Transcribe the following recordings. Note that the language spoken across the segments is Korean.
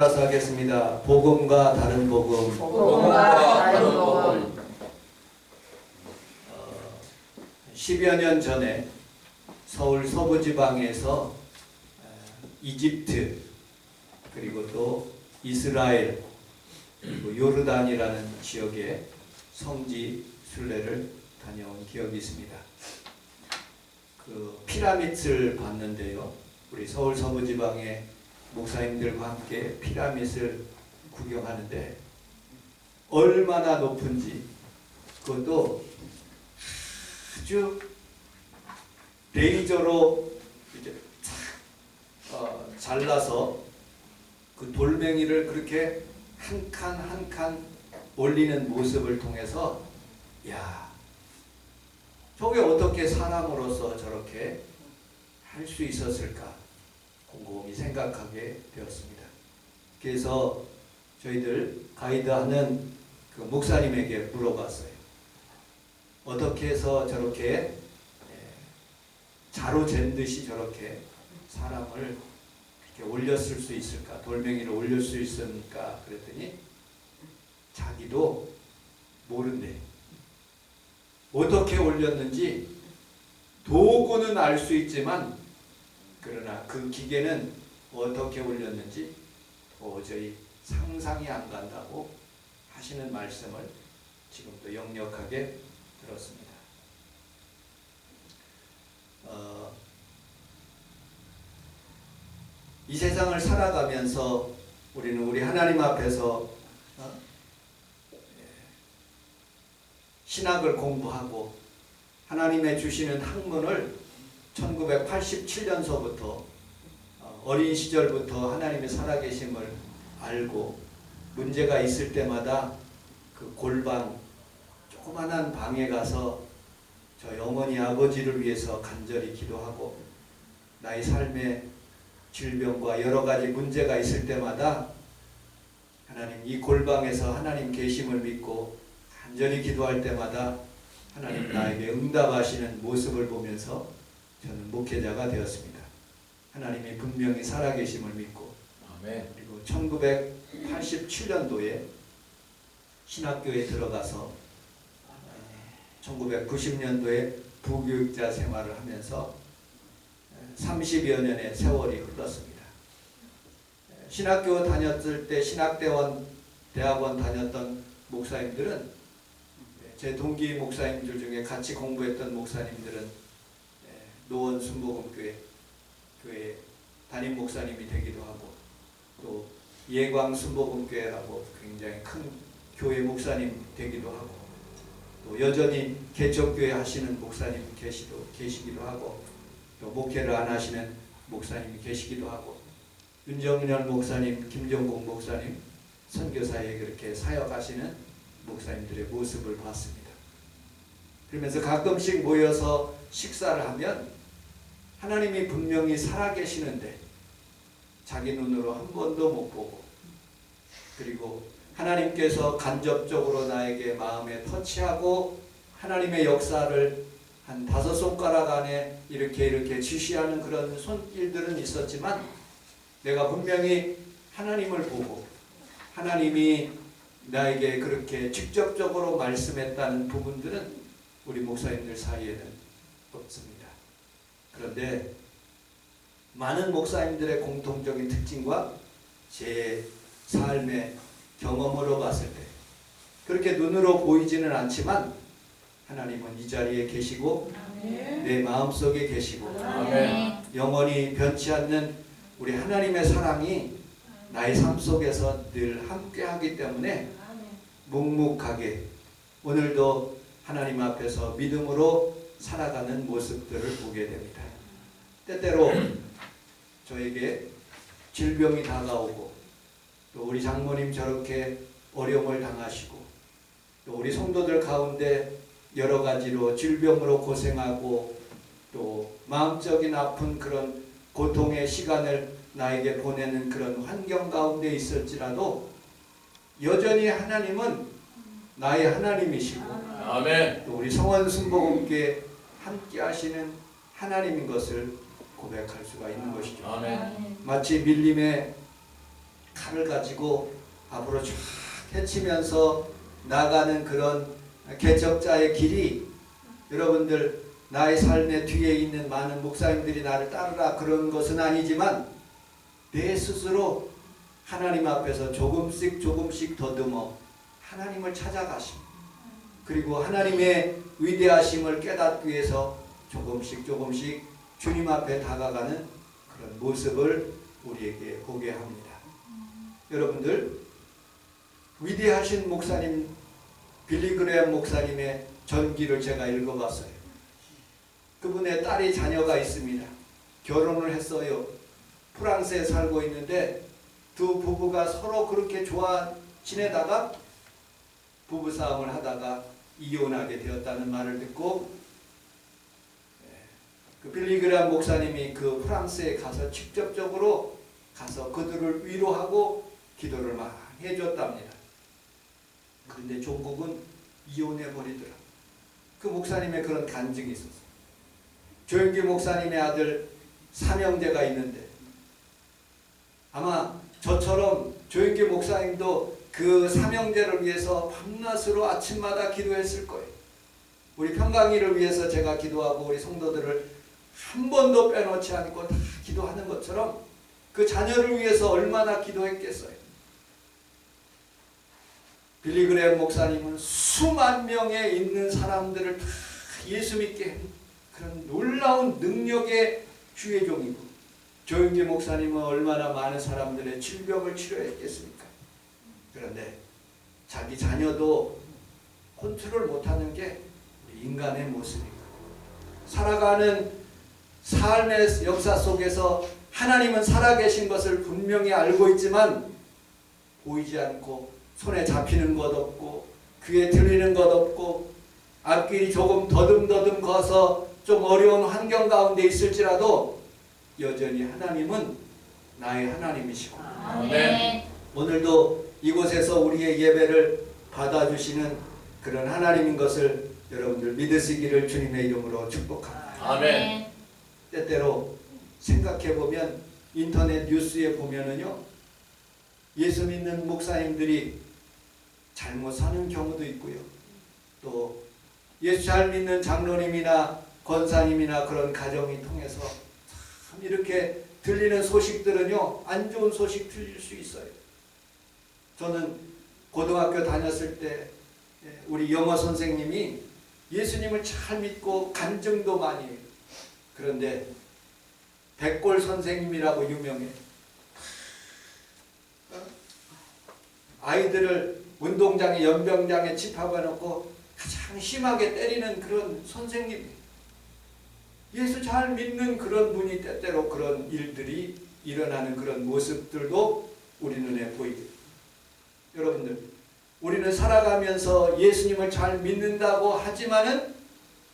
따라서 하겠습니다. 복음과 다른 복음. 복음과 다른 복음. 10여 년 전에 서울 서부지방에서 이집트 그리고 또 이스라엘 그리고 요르단이라는 지역에 성지 순례를 다녀온 기억이 있습니다. 그 피라밋을 봤는데요. 우리 서울 서부지방의 목사님들과 함께 피라밋을 구경하는데 얼마나 높은지, 그것도 아주 레이저로 이제 잘라서 그 돌멩이를 그렇게 한 칸 한 칸 올리는 모습을 통해서, 야, 저게 어떻게 사람으로서 저렇게 할 수 있었을까 곰곰이 생각하게 되었습니다. 그래서 저희들 가이드하는 그 목사님에게 물어봤어요. 어떻게 해서 저렇게 자로 잰 듯이 저렇게 사람을 이렇게 올렸을 수 있을까? 돌멩이를 올릴 수 있습니까? 그랬더니 자기도 모른대. 어떻게 올렸는지 도구는 알 수 있지만 그러나 그 기계는 어떻게 올렸는지 도저히 상상이 안 간다고 하시는 말씀을 지금도 역력하게 들었습니다. 이 세상을 살아가면서 우리는 우리 하나님 앞에서 신학을 공부하고 하나님의 주시는 학문을 1987년서부터 어린 시절부터 하나님의 살아계심을 알고 문제가 있을 때마다 그 골방 조그만한 방에 가서 저희 어머니 아버지를 위해서 간절히 기도하고 나의 삶에 질병과 여러 가지 문제가 있을 때마다 하나님 이 골방에서 하나님 계심을 믿고 간절히 기도할 때마다 하나님 나에게 응답하시는 모습을 보면서 저는 목회자가 되었습니다. 하나님이 분명히 살아계심을 믿고 아멘. 그리고 1987년도에 신학교에 들어가서 1990년도에 부교육자 생활을 하면서 30여 년의 세월이 흘렀습니다. 신학교 다녔을 때 신학대원 대학원 다녔던 목사님들은 제 동기 목사님들 중에 같이 공부했던 목사님들은 노원 순복음교회 담임 목사님이 되기도 하고 또 예광 순복음교회라고 굉장히 큰 교회 목사님 되기도 하고 또 여전히 개척교회 하시는 목사님 계시기도 하고 또 목회를 안 하시는 목사님이 계시기도 하고 윤정열 목사님, 김정국 목사님 선교사에 그렇게 사역하시는 목사님들의 모습을 봤습니다. 그러면서 가끔씩 모여서 식사를 하면 하나님이 분명히 살아계시는데 자기 눈으로 한 번도 못 보고 그리고 하나님께서 간접적으로 나에게 마음에 터치하고 하나님의 역사를 한 5손가락 안에 이렇게 지시하는 그런 손길들은 있었지만 내가 분명히 하나님을 보고 하나님이 나에게 그렇게 직접적으로 말씀했다는 부분들은 우리 목사님들 사이에는 없습니다. 그런데 많은 목사님들의 공통적인 특징과 제 삶의 경험으로 봤을 때 그렇게 눈으로 보이지는 않지만 하나님은 이 자리에 계시고 내 마음속에 계시고 영원히 변치 않는 우리 하나님의 사랑이 나의 삶 속에서 늘 함께하기 때문에 묵묵하게 오늘도 하나님 앞에서 믿음으로 살아가는 모습들을 보게 됩니다. 때때로 저에게 질병이 다가오고 또 우리 장모님 저렇게 어려움을 당하시고 또 우리 성도들 가운데 여러 가지로 질병으로 고생하고 또 마음적인 아픈 그런 고통의 시간을 나에게 보내는 그런 환경 가운데 있을지라도 여전히 하나님은 나의 하나님이시고 아멘. 또 우리 성원 순복음교회 함께 하시는 하나님인 것을 고백할 수가 있는 것이죠. 아멘. 마치 밀림의 칼을 가지고 앞으로 쫙 헤치면서 나가는 그런 개척자의 길이, 여러분들 나의 삶의 뒤에 있는 많은 목사님들이 나를 따르라 그런 것은 아니지만 내 스스로 하나님 앞에서 조금씩 조금씩 더듬어 하나님을 찾아가심, 그리고 하나님의 위대하심을 깨닫기 위해서 조금씩 조금씩 주님 앞에 다가가는 그런 모습을 우리에게 보게 합니다. 여러분들, 위대하신 목사님 빌리 그레엄 목사님의 전기를 제가 읽어봤어요. 그분의 딸이 자녀가 있습니다. 결혼을 했어요. 프랑스에 살고 있는데 두 부부가 서로 그렇게 좋아 지내다가 부부싸움을 하다가 이혼하게 되었다는 말을 듣고 그 빌리 그레엄 목사님이 그 프랑스에 가서 직접적으로 가서 그들을 위로하고 기도를 많이 해줬답니다. 그런데 종국은 이혼해버리더라. 그 목사님의 그런 간증이 있었어요. 조영기 목사님의 아들 삼형제가 있는데 아마 저처럼 조영기 목사님도 그 삼형제를 위해서 밤낮으로 아침마다 기도했을 거예요. 우리 평강이를 위해서 제가 기도하고 우리 성도들을 한 번도 빼놓지 않고 다 기도하는 것처럼 그 자녀를 위해서 얼마나 기도했겠어요. 빌리 그레엄 목사님은 수만 명에 있는 사람들을 다 예수 믿게 한 그런 놀라운 능력의 주의 종이고, 조영기 목사님은 얼마나 많은 사람들의 질병을 치료했겠습니까? 그런데 자기 자녀도 컨트롤 못하는 게 인간의 모습이고, 살아가는 삶의 역사 속에서 하나님은 살아계신 것을 분명히 알고 있지만 보이지 않고 손에 잡히는 것 없고 귀에 들리는 것 없고 앞길이 조금 더듬더듬 거서 좀 어려운 환경 가운데 있을지라도 여전히 하나님은 나의 하나님이시고, 아멘. 오늘도 이곳에서 우리의 예배를 받아주시는 그런 하나님인 것을 여러분들 믿으시기를 주님의 이름으로 축복합니다. 아멘. 때때로 생각해보면 인터넷 뉴스에 보면은요, 예수 믿는 목사님들이 잘못 사는 경우도 있고요, 또 예수 잘 믿는 장로님이나 권사님이나 그런 가정이 통해서 참 이렇게 들리는 소식들은요, 안 좋은 소식 들릴 수 있어요. 저는 고등학교 다녔을 때 우리 영어 선생님이 예수님을 잘 믿고 간증도 많이 해요. 그런데 백골 선생님이라고 유명해. 아이들을 운동장에 연병장에 집합해놓고 가장 심하게 때리는 그런 선생님, 예수 잘 믿는 그런 분이 때때로 그런 일들이 일어나는 그런 모습들도 우리 눈에 보이게. 여러분들, 우리는 살아가면서 예수님을 잘 믿는다고 하지만은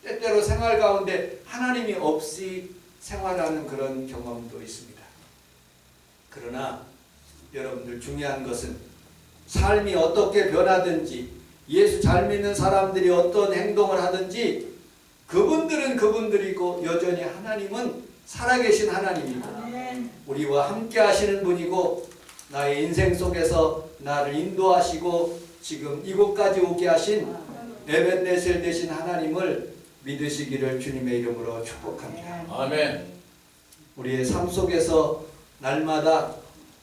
때때로 생활 가운데 하나님이 없이 생활하는 그런 경험도 있습니다. 그러나 여러분들, 중요한 것은 삶이 어떻게 변하든지, 예수 잘 믿는 사람들이 어떤 행동을 하든지 그분들은 그분들이고 여전히 하나님은 살아계신 하나님이고 우리와 함께 하시는 분이고, 나의 인생 속에서 나를 인도하시고 지금 이곳까지 오게 하신 에벤네셀 되신 하나님을 믿으시기를 주님의 이름으로 축복합니다. 아멘. 우리의 삶 속에서 날마다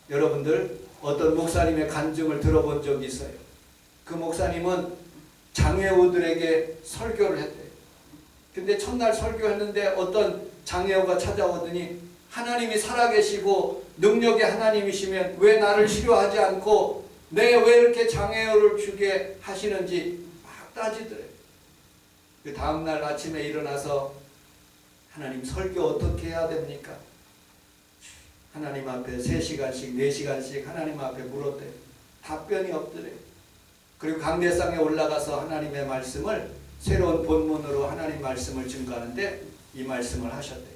여러분들 어떤 목사님의 간증을 들어본 적이 있어요. 그 목사님은 장애우들에게 설교를 했대요. 근데 첫날 설교했는데 어떤 장애우가 찾아오더니 하나님이 살아계시고 능력의 하나님이시면 왜 나를 치료하지 않고 내게 왜 이렇게 장애우를 주게 하시는지 막 따지더래요. 그 다음날 아침에 일어나서 하나님, 설교 어떻게 해야 됩니까? 하나님 앞에 3시간씩 4시간씩 하나님 앞에 물었대요. 답변이 없더래요. 그리고 강대상에 올라가서 하나님의 말씀을 새로운 본문으로 하나님 말씀을 증거하는데 이 말씀을 하셨대요.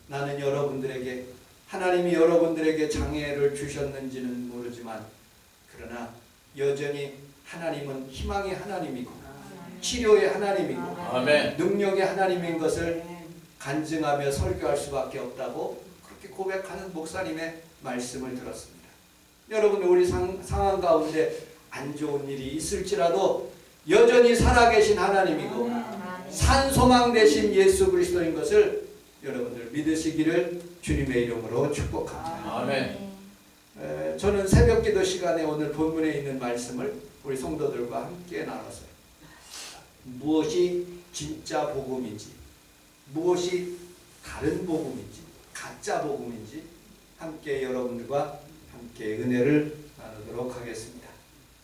나는 여러분들에게, 하나님이 여러분들에게 장애를 주셨는지는 모르지만 그러나 여전히 하나님은 희망의 하나님이고 치료의 하나님이고 아멘. 능력의 하나님인 것을 간증하며 설교할 수밖에 없다고 그렇게 고백하는 목사님의 말씀을 들었습니다. 여러분 우리 상황 가운데 안 좋은 일이 있을지라도 여전히 살아계신 하나님이고 산소망 되신 예수 그리스도인 것을 여러분들 믿으시기를 주님의 이름으로 축복합니다. 아멘. 저는 새벽기도 시간에 오늘 본문에 있는 말씀을 우리 성도들과 함께 나눴어요. 무엇이 진짜 복음인지, 무엇이 다른 복음인지, 가짜 복음인지 함께 여러분들과 함께 은혜를 나누도록 하겠습니다.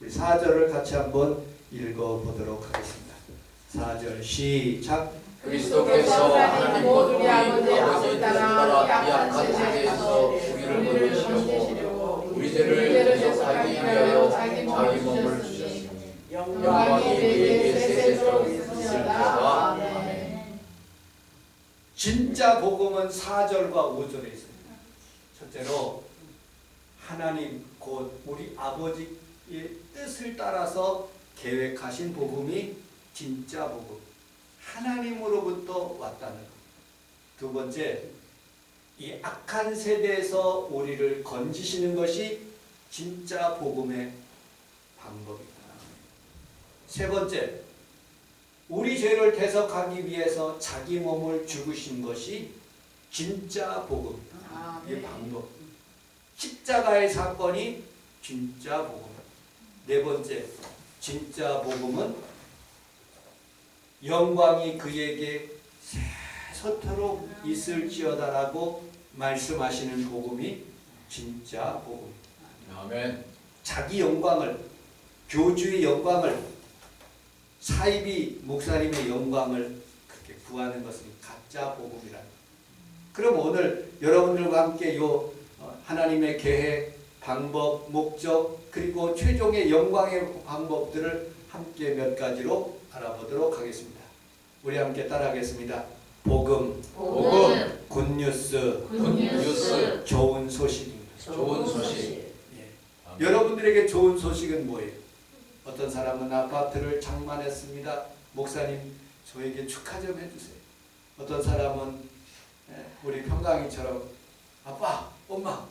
우리 4절을 같이 한번 읽어보도록 하겠습니다. 4절 시작. 그리스도께서 하나님 곧 우리 아버지의 따라 이 악한 세대에서 우리를 건지시려고 우리 죄를 대속하기 위하여 자기 몸을 주셨으니 영광이 그에게 세세토록 있을지어다. 아멘. 진짜 복음은 4절과 5절에 있습니다. 첫째로 하나님 곧 우리 아버지의 뜻을 따라서 계획하신 복음이 진짜 복음, 하나님으로부터 왔다는 것. 두 번째, 이 악한 세대에서 우리를 건지시는 것이 진짜 복음의 방법이다. 세 번째, 우리 죄를 대속하기 위해서 자기 몸을 죽으신 것이 진짜 복음이다. 이 방법. 십자가의 사건이 진짜 복음. 네 번째, 진짜 복음은 영광이 그에게 세세토록 있을지어다라고 말씀하시는 복음이 진짜 복음. 아멘. 자기 영광을, 교주의 영광을, 사이비 목사님의 영광을 그렇게 구하는 것은 가짜 복음이라. 그럼 오늘 여러분들과 함께 요 하나님의 계획, 방법, 목적 그리고 최종의 영광의 방법들을 함께 몇 가지로 알아보도록 하겠습니다. 우리 함께 따라하겠습니다. 복음, 굿뉴스, 좋은 소식입니다. 좋은 소식. 여러분들에게 좋은 소식은 뭐예요? 어떤 사람은 아파트를 장만했습니다. 목사님 저에게 축하 좀 해주세요. 어떤 사람은 우리 평강이처럼 아빠, 엄마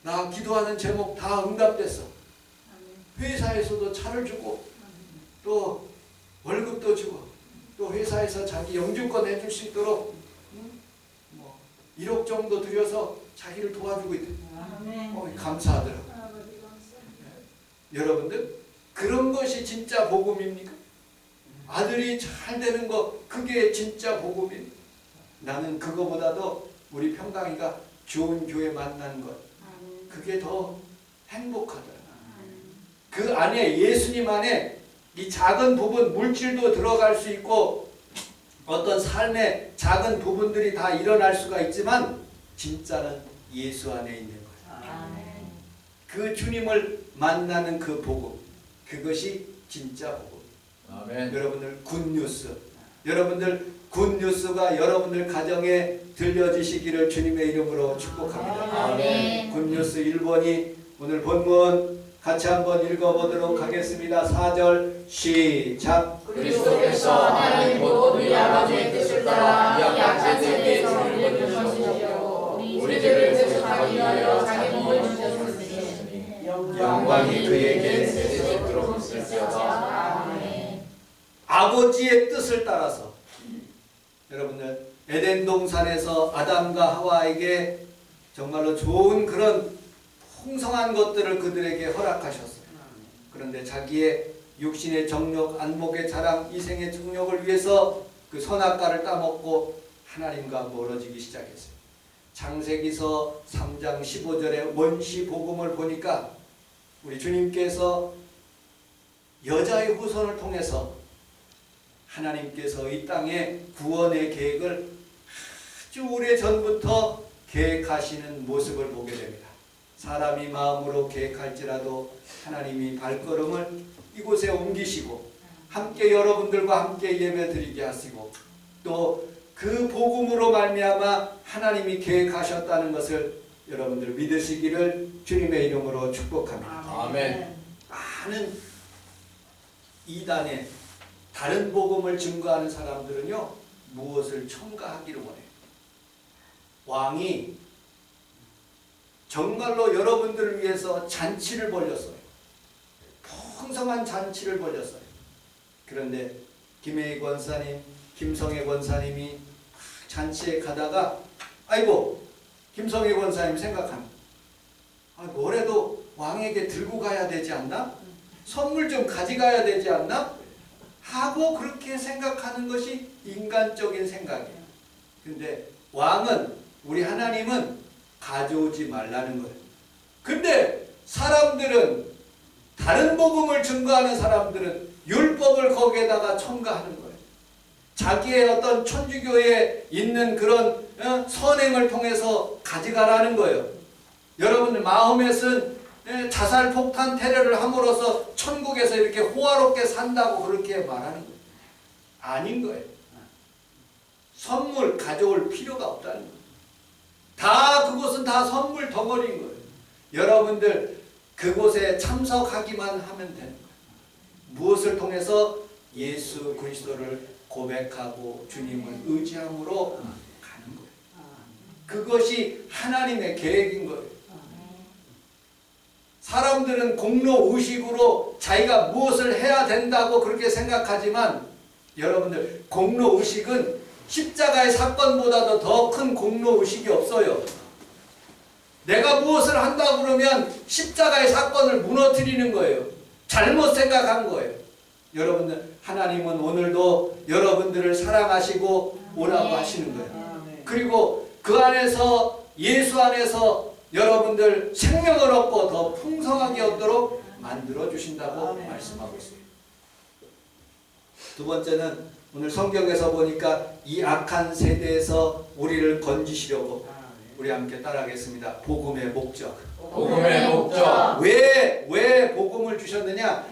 나 기도하는 제목 다 응답됐어. 회사에서도 차를 주고 또 월급도 주고 또 회사에서 자기 영주권 해줄 수 있도록 1억 정도 들여서 자기를 도와주고 있대. 감사하더라고요. 여러분들 그런 것이 진짜 복음입니까? 아들이 잘 되는 거 그게 진짜 복음입니다. 나는 그거보다도 우리 평강이가 좋은 교회 만난 것 그게 더 행복하더라. 그 안에 예수님 안에 이 작은 부분 물질도 들어갈 수 있고 어떤 삶의 작은 부분들이 다 일어날 수가 있지만 진짜는 예수 안에 있는 거예요. 그 주님을 만나는 그 복음 그것이 진짜 복음. 아멘. 여러분들 굿뉴스, 여러분들 굿뉴스가 여러분들 가정에 들려지시기를 주님의 이름으로 축복합니다. 아멘. 굿뉴스 1번이 오늘 본문 같이 한번 읽어보도록 하겠습니다. 4절 시작. 그리스도께서 하나님 곧 우리 아버지의 뜻을 따라 이 악한 세대에 우리를 건지시려고 우리 죄를 대속하기 위하여 자기 몸을 주셨으니 영광이 그에게 세세토록 있을지어다. 아버지의 뜻을 따라서 여러분들 에덴 동산에서 아담과 하와에게 정말로 좋은 그런 풍성한 것들을 그들에게 허락하셨어요. 그런데 자기의 육신의 정욕, 안목의 자랑, 이생의 정욕을 위해서 그 선악과를 따먹고 하나님과 멀어지기 시작했어요. 창세기서 3장 15절의 원시 복음을 보니까 우리 주님께서 여자의 후손을 통해서 하나님께서 이 땅에 구원의 계획을 아주 오래전부터 계획하시는 모습을 보게 됩니다. 사람이 마음으로 계획할지라도 하나님이 발걸음을 이곳에 옮기시고 함께 여러분들과 함께 예배드리게 하시고 또 그 복음으로 말미암아 하나님이 계획하셨다는 것을 여러분들 믿으시기를 주님의 이름으로 축복합니다. 아멘. 많은 이단에 다른 복음을 증거하는 사람들은요 무엇을 첨가하기를 원해요. 왕이 정말로 여러분들을 위해서 잔치를 벌렸어요. 풍성한 잔치를 벌렸어요. 그런데 김혜희 권사님, 김성애 권사님이 잔치에 가다가 아이고 김성애 권사님 생각합니다. 뭐래도 왕에게 들고 가야 되지 않나? 선물 좀 가져가야 되지 않나? 하고 그렇게 생각하는 것이 인간적인 생각이에요. 근데 왕은, 우리 하나님은 가져오지 말라는 거예요. 근데 사람들은, 다른 복음을 증거하는 사람들은 율법을 거기에다가 첨가하는 거예요. 자기의 어떤 천주교에 있는 그런 선행을 통해서 가져가라는 거예요. 여러분들 마호멧은 자살 폭탄 테러를 함으로써 천국에서 이렇게 호화롭게 산다고 그렇게 말하는 거예요. 아닌 거예요. 선물 가져올 필요가 없다는 거예요. 그곳은 다 선물 덩어리인 거예요. 여러분들 그곳에 참석하기만 하면 되는 거예요. 무엇을 통해서? 예수 그리스도를 고백하고 주님을 의지함으로 가는 거예요. 그것이 하나님의 계획인 거예요. 사람들은 공로의식으로 자기가 무엇을 해야 된다고 그렇게 생각하지만 여러분들 공로의식은 십자가의 사건보다도 더 큰 공로의식이 없어요. 내가 무엇을 한다고 그러면 십자가의 사건을 무너뜨리는 거예요. 잘못 생각한 거예요. 여러분들 하나님은 오늘도 여러분들을 사랑하시고 오라고 하시는 거예요. 그리고 그 안에서, 예수 안에서 여러분들 생명을 얻고 더 풍성하게 얻도록 만들어 주신다고 말씀하고 있습니다. 두 번째는 오늘 성경에서 보니까 이 악한 세대에서 우리를 건지시려고, 우리 함께 따라하겠습니다. 복음의 목적. 복음의 목적. 왜 복음을 주셨느냐?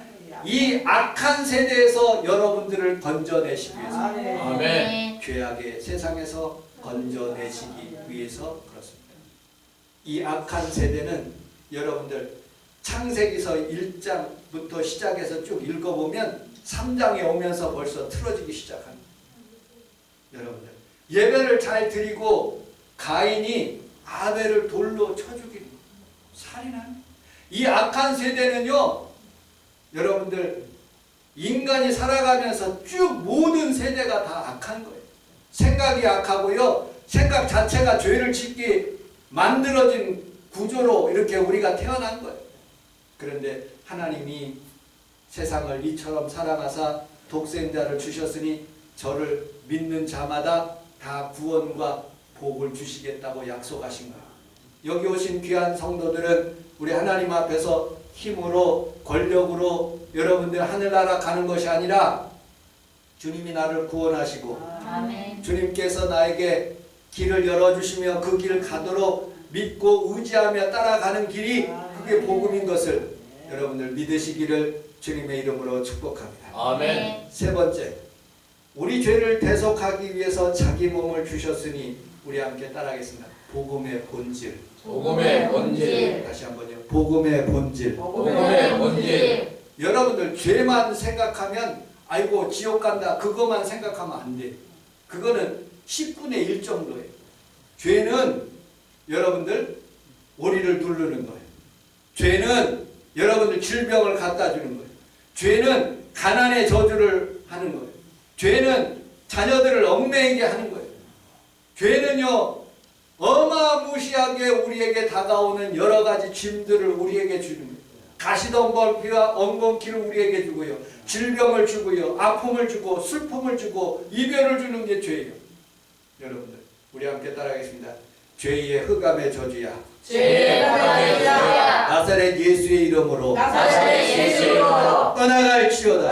이 악한 세대에서 여러분들을 건져내시기 위해서. 아멘. 죄악의 세상에서 건져내시기 위해서 그렇습니다. 이 악한 세대는 여러분들 창세기서 1장부터 시작해서 쭉 읽어보면 3장에 오면서 벌써 틀어지기 시작합니다. 여러분들 예배를 잘 드리고 가인이 아벨을 돌로 쳐 죽이는 살인하는, 이 악한 세대는요, 여러분들 인간이 살아가면서 쭉 모든 세대가 다 악한 거예요. 생각이 악하고요, 생각 자체가 죄를 짓게 만들어진 구조로 이렇게 우리가 태어난 거예요. 그런데 하나님이 세상을 이처럼 사랑하사 독생자를 주셨으니 저를 믿는 자마다 다 구원과 복을 주시겠다고 약속하신 거예요. 여기 오신 귀한 성도들은 우리 하나님 앞에서 힘으로, 권력으로 여러분들 하늘나라 가는 것이 아니라 주님이 나를 구원하시고 아멘. 주님께서 나에게 길을 열어주시며 그 길을 가도록 믿고 의지하며 따라가는 길이 그게 복음인 것을 여러분들 믿으시기를 주님의 이름으로 축복합니다. 아멘. 세 번째, 우리 죄를 대속하기 위해서 자기 몸을 주셨으니 우리 함께 따라하겠습니다. 복음의 본질. 복음의 본질. 다시 한번요. 복음의 본질. 복음의 본질. 여러분들 죄만 생각하면 아이고 지옥 간다 그것만 생각하면 안 돼. 그거는 10분의 1 정도예요. 죄는 여러분들 우리를 누르는 거예요. 죄는 여러분들 질병을 갖다 주는 거예요. 죄는 가난의 저주를 하는 거예요. 죄는 자녀들을 얽매이게 하는 거예요. 죄는요, 어마무시하게 우리에게 다가오는 여러 가지 짐들을 우리에게 주는 거예요. 가시덤불과 엉겅퀴를 우리에게 주고요, 질병을 주고요, 아픔을 주고 슬픔을 주고 이별을 주는 게 죄예요. 여러분들 우리 함께 따라하겠습니다. 죄의 흑암의 저주야, 죄의 흑암의 저주야, 나사렛 예수의 이름으로 나사렛 예수의 이름으로 떠나갈지어다.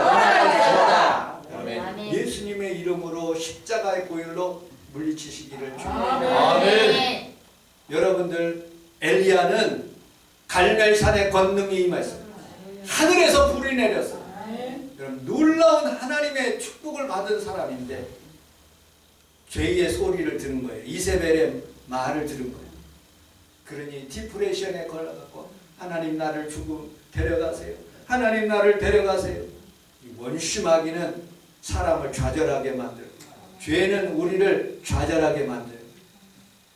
아멘. 예수님의 이름으로 십자가의 보혈로 물리치시기를 축원합니다. 아멘. 여러분들 엘리야는 갈멜산의 권능이 임했습니다. 하늘에서 불이 내렸어요. 여러분 놀라운 하나님의 축복을 받은 사람인데 죄의 소리를 들은 거예요. 이세벨의 말을 들은 거예요. 그러니 디프레션에 걸려갖고 하나님 나를 죽음 데려가세요. 하나님 나를 데려가세요. 이 원심하기는 사람을 좌절하게 만들고 죄는 우리를 좌절하게 만들고,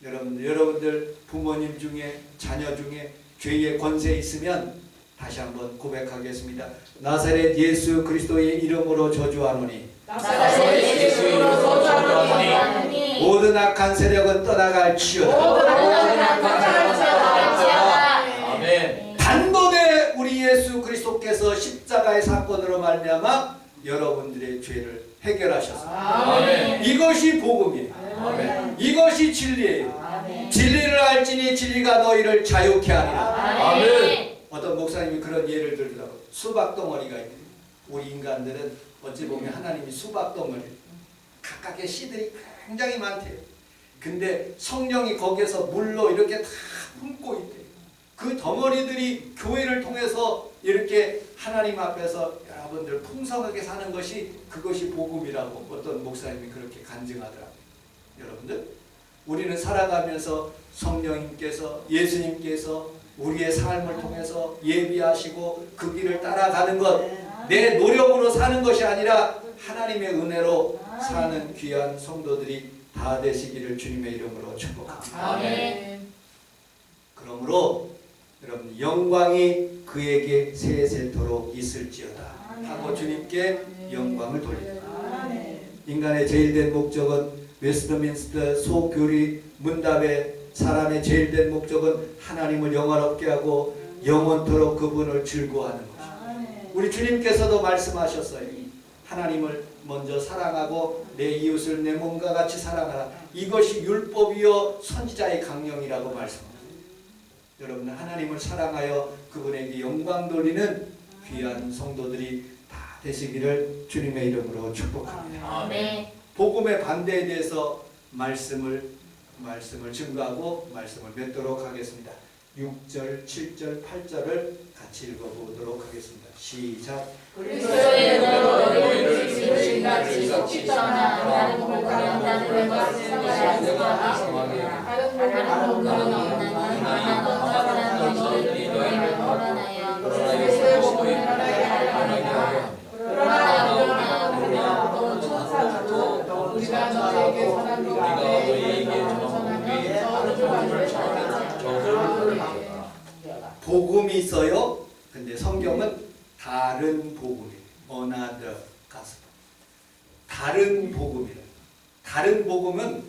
여러분들 부모님 중에 자녀 중에 죄의 권세 있으면 다시 한번 고백하겠습니다. 나사렛 예수 그리스도의 이름으로 저주하노니 나사렛 예수 이름으로 저주하노니 모든 악한 세력은 떠나갈지어다. 모든 악한 세력은 떠나갈지어다. 아멘. 단번에 우리 예수 그리스도께서 십자가의 사건으로 말미암아 여러분들의 죄를 해결하셨습니다. 아멘. 이것이 복음이에요. 아멘. 이것이 진리예요. 진리를 알지니 진리가 너희를 자유케 하리라. 아멘. 어떤 목사님이 그런 예를 들더라고요. 수박 덩어리가 있는, 우리 인간들은 어찌 보면 하나님이 수박 덩어리, 각각의 씨들이 굉장히 많대요. 근데 성령이 거기에서 물로 이렇게 다 품고 있대요. 그 덩어리들이 교회를 통해서 이렇게 하나님 앞에서 여러분들 풍성하게 사는 것이, 그것이 복음이라고 어떤 목사님이 그렇게 간증하더라고요. 여러분들, 우리는 살아가면서 성령님께서, 예수님께서 우리의 삶을 통해서 예비하시고 그 길을 따라가는 것, 내 노력으로 사는 것이 아니라 하나님의 은혜로 사는 귀한 성도들이 다 되시기를 주님의 이름으로 축복합니다. 아멘. 그러므로 여러분, 영광이 그에게 세세토록 있을지어다 하고 주님께 영광을 돌립니다. 인간의 제일된 목적은, 웨스트민스터 소교리 문답의 사람의 제일된 목적은 하나님을 영화롭게 하고 영원토록 그분을 즐거워하는 것입니다. 우리 주님께서도 말씀하셨어요. 하나님을 먼저 사랑하고 내 이웃을 내 몸과 같이 사랑하라. 이것이 율법이요 선지자의 강령이라고 말씀합니다. 여러분, 하나님을 사랑하여 그분에게 영광 돌리는 귀한 성도들이 다 되시기를 주님의 이름으로 축복합니다. 아멘. 복음의 반대에 대해서 말씀을 증거하고 말씀을 맺도록 하겠습니다. 6절, 7절, 8절을 같이 읽어보도록 하겠습니다. 시작. 그리스도의 은혜로 너희를 지으신다 지속지 떠나 다른 복음을 한다는 것을 생각하시거나 다른 복음은 없나니 하나님 너희를 거론하여 그리스도의 복음을 하게 하려 그러나 우리가 또 천사도 우리가 너에게 전한 복음이 있어요. 근데 성경은 다른 복음이에요. Another gospel. 다른 복음이에요. 다른 복음은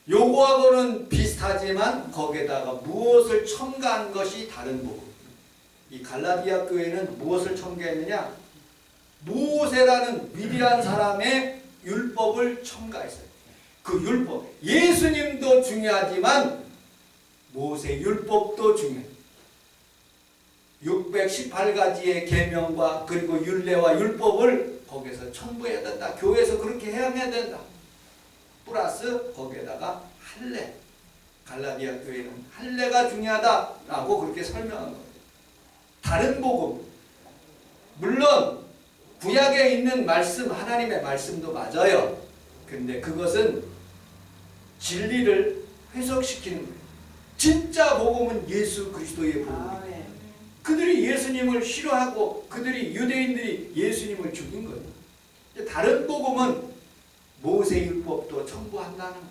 요거하고는 비슷하지만 거기에다가 무엇을 첨가한 것이 다른 복음. 이 갈라디아 교회는 무엇을 첨가했느냐? 모세라는 위대한 사람의 율법을 첨가했어요. 그 율법, 예수님도 중요하지만 모세 율법도 중요해요. 618가지의 계명과 그리고 율례와 율법을 거기서 첨부해야 된다. 교회에서 그렇게 해야 된다. 플러스 거기에다가 할례. 갈라디아 교회는 할례가 중요하다라고 그렇게 설명한 거예요. 다른 복음. 물론 구약에 있는 말씀, 하나님의 말씀도 맞아요. 근데 그것은 진리를 해석시키는 거예요. 진짜 복음은 예수 그리스도의 복음이에요. 그들이 예수님을 싫어하고 그들이 유대인들이 예수님을 죽인 거예요. 다른 복음은 모세 율법도 첨부한다는 거예요.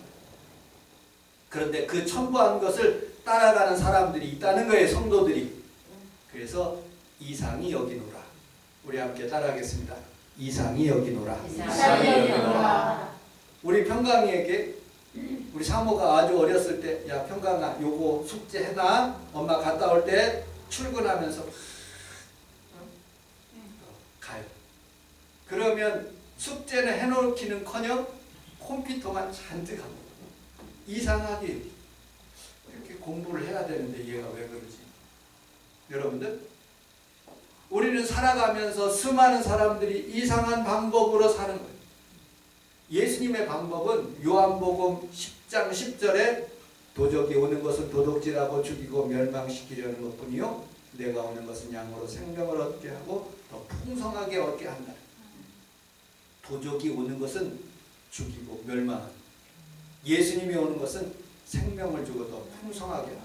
그런데 그 첨부한 것을 따라가는 사람들이 있다는 거예요. 성도들이. 그래서 이상이 여기노라. 우리 함께 따라하겠습니다. 이상이 여기노라. 이상이 여기노라. 우리 평강이에게 우리 사모가 아주 어렸을 때, 야 평강아 요거 숙제 해놔. 엄마 갔다 올 때 출근하면서 가요. 그러면 숙제는 해놓기는커녕 컴퓨터만 잔뜩 하고, 이상하게 이렇게 공부를 해야 되는데 얘가 왜 그러지? 여러분들, 우리는 살아가면서 수많은 사람들이 이상한 방법으로 사는 거예요. 예수님의 방법은 요한복음 10장 10절에 도적이 오는 것은 도둑질하고 죽이고 멸망시키려는 것뿐이요 내가 오는 것은 양으로 생명을 얻게 하고 더 풍성하게 얻게 한다. 도적이 오는 것은 죽이고 멸망하는, 예수님이 오는 것은 생명을 주고 더 풍성하게 한다.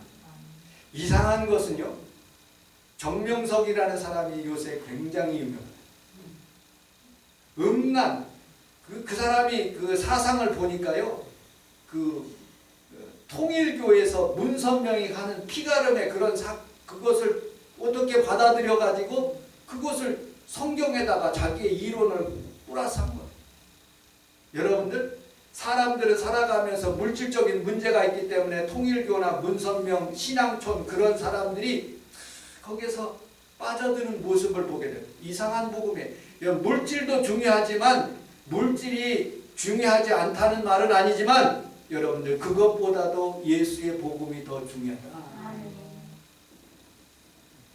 이상한 것은요, 정명석이라는 사람이 요새 굉장히 유명해요. 음란, 그 사람이 그 사상을 보니까요, 통일교에서 문선명이 하는 피가름의 그것을 어떻게 받아들여 가지고 그것을 성경에다가 자기의 이론을 뿌라서 한 거예요. 여러분들, 사람들은 살아가면서 물질적인 문제가 있기 때문에 통일교나 문선명, 신앙촌 그런 사람들이 거기서 빠져드는 모습을 보게 돼요. 이상한 복음이에요. 물질도 중요하지만 물질이 중요하지 않다는 말은 아니지만 여러분들 그것보다도 예수의 복음이 더 중요하다.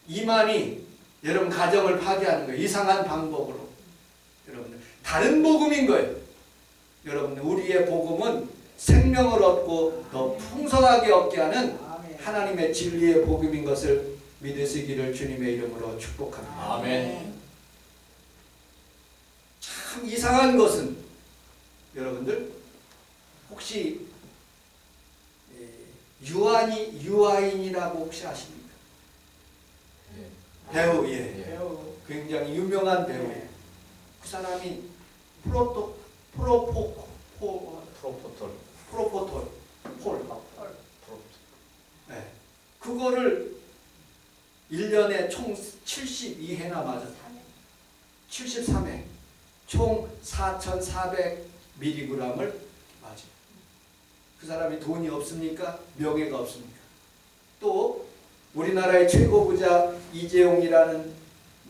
이만이 여러분 가정을 파괴하는 거예요. 이상한 방법으로. 여러분들 다른 복음인 거예요. 여러분들 우리의 복음은 생명을 얻고 더 풍성하게 얻게 하는 하나님의 진리의 복음인 것을 믿으시기를 주님의 이름으로 축복합니다. 아멘. 참 이상한 것은 여러분들 혹시 유아인이라고 혹시 아십니까? 배우, 배우. 굉장히 유명한 배우예요. 그 사람이 프로포폴. 네. 그거를 1년에 총 72회나 맞았어요. 73회. 총 4,400mg을 맞아요. 그 사람이 돈이 없습니까? 명예가 없습니까? 또 우리나라의 최고 부자 이재용이라는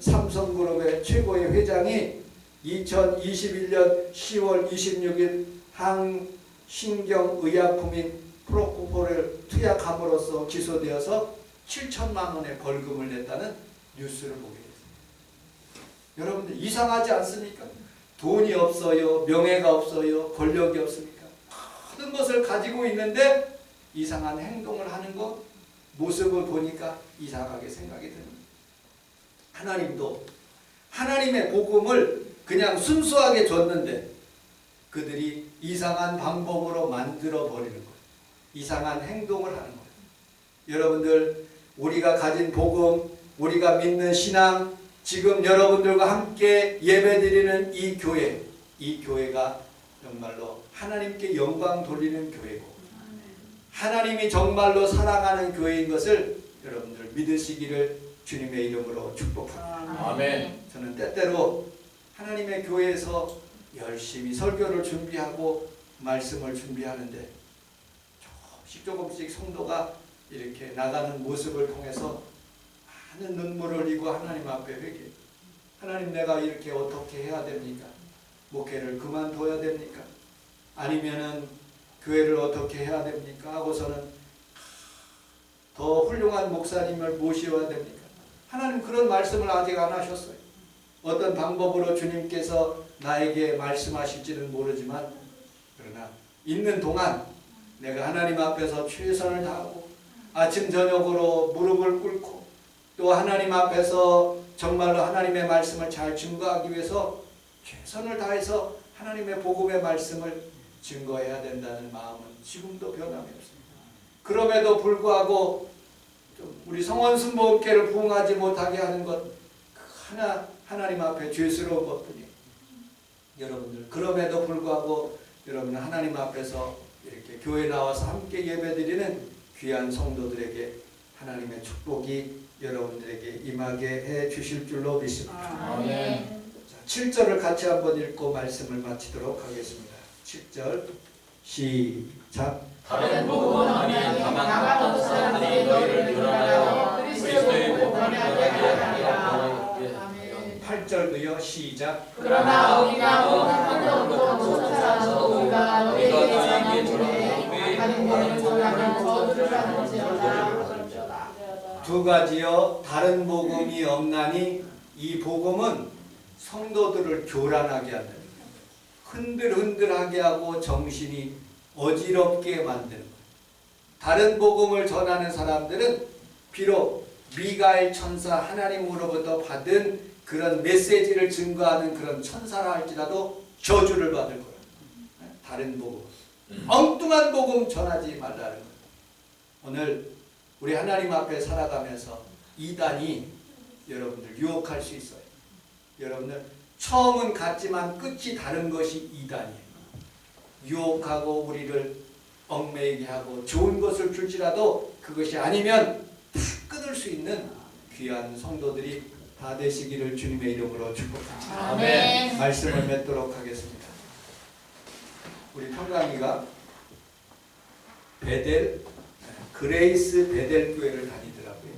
삼성그룹의 최고의 회장이 2021년 10월 26일 항신경의약품인 프로포폴을 투약함으로써 기소되어서 7천만 원의 벌금을 냈다는 뉴스를 보게 됐습니다. 여러분들 이상하지 않습니까? 돈이 없어요, 명예가 없어요, 권력이 없습니까? 모든 것을 가지고 있는데 이상한 행동을 하는 것, 모습을 보니까 이상하게 생각이 듭니다. 하나님도 하나님의 복음을 그냥 순수하게 줬는데 그들이 이상한 방법으로 만들어 버리는 거예요. 이상한 행동을 하는 거예요. 여러분들 우리가 가진 복음, 우리가 믿는 신앙, 지금 여러분들과 함께 예배드리는 이 교회가 정말로 하나님께 영광 돌리는 교회고 하나님이 정말로 사랑하는 교회인 것을 여러분들 믿으시기를 주님의 이름으로 축복합니다. 아멘. 저는 때때로 하나님의 교회에서 열심히 설교를 준비하고 말씀을 준비하는데 조금씩 성도가 이렇게 나가는 모습을 통해서 많은 눈물을 흘리고 하나님 앞에 회개. 하나님, 내가 이렇게 어떻게 해야 됩니까? 목회를 그만둬야 됩니까? 아니면은 교회를 어떻게 해야 됩니까? 하고서는 더 훌륭한 목사님을 모셔야 됩니까? 하나님 그런 말씀을 아직 안 하셨어요. 어떤 방법으로 주님께서 나에게 말씀하실지는 모르지만 그러나 있는 동안 내가 하나님 앞에서 최선을 다하고 아침 저녁으로 무릎을 꿇고 또 하나님 앞에서 정말로 하나님의 말씀을 잘 증거하기 위해서 최선을 다해서 하나님의 복음의 말씀을 증거해야 된다는 마음은 지금도 변함이 없습니다. 그럼에도 불구하고 우리 성원순복음교회를 부흥하지 못하게 하는 것 하나님 앞에 죄스러운 것뿐이에요. 여러분들 그럼에도 불구하고 여러분 하나님 앞에서 이렇게 교회 나와서 함께 예배드리는 귀한 성도들에게 하나님의 축복이 여러분들에게 임하게 해 주실 줄로 믿습니다. 아멘. 7절을 같이 한번 읽고 말씀을 마치도록 하겠습니다. 7절 시작. 다른 복음은 아니한 다만 나가던 사람들이 너희를 드러나여 그리스도의 복음을 전하게 하리라. 8절도요. 시작. 그러나 우리가 한 번도 못 찾아서 우리가 너희에게 전하노니 다른 복음을 전하는 저주를 하는지어다. 두 가지요. 다른 복음이 없나니 이 복음은 성도들을 교란하게 한다. 흔들흔들하게 하고 정신이 어지럽게 만드는 거예요. 다른 복음을 전하는 사람들은 비록 미가엘 천사 하나님으로부터 받은 그런 메시지를 증거하는 그런 천사라 할지라도 저주를 받을 거예요. 다른 복음, 엉뚱한 복음 전하지 말라는 거예요. 오늘 우리 하나님 앞에 살아가면서 이단이 여러분들 유혹할 수 있어요. 여러분들 처음은 같지만 끝이 다른 것이 이단이에요. 유혹하고 우리를 얽매이게 하고 좋은 것을 줄지라도 그것이 아니면 다 끊을 수 있는 귀한 성도들이 다 되시기를 주님의 이름으로 축복합니다. 아멘. 말씀을 맺도록 하겠습니다. 우리 평강이가 그레이스 베델 교회를 다니더라고요.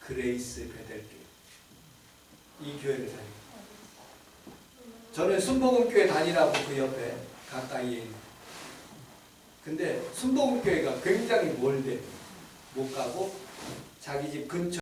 그레이스 베델 교회. 이 교회를 다니고. 저는 순복음교회 다니라고 그 옆에 가까이에 있는. 근데 순복음교회가 굉장히 멀대. 못 가고 자기 집 근처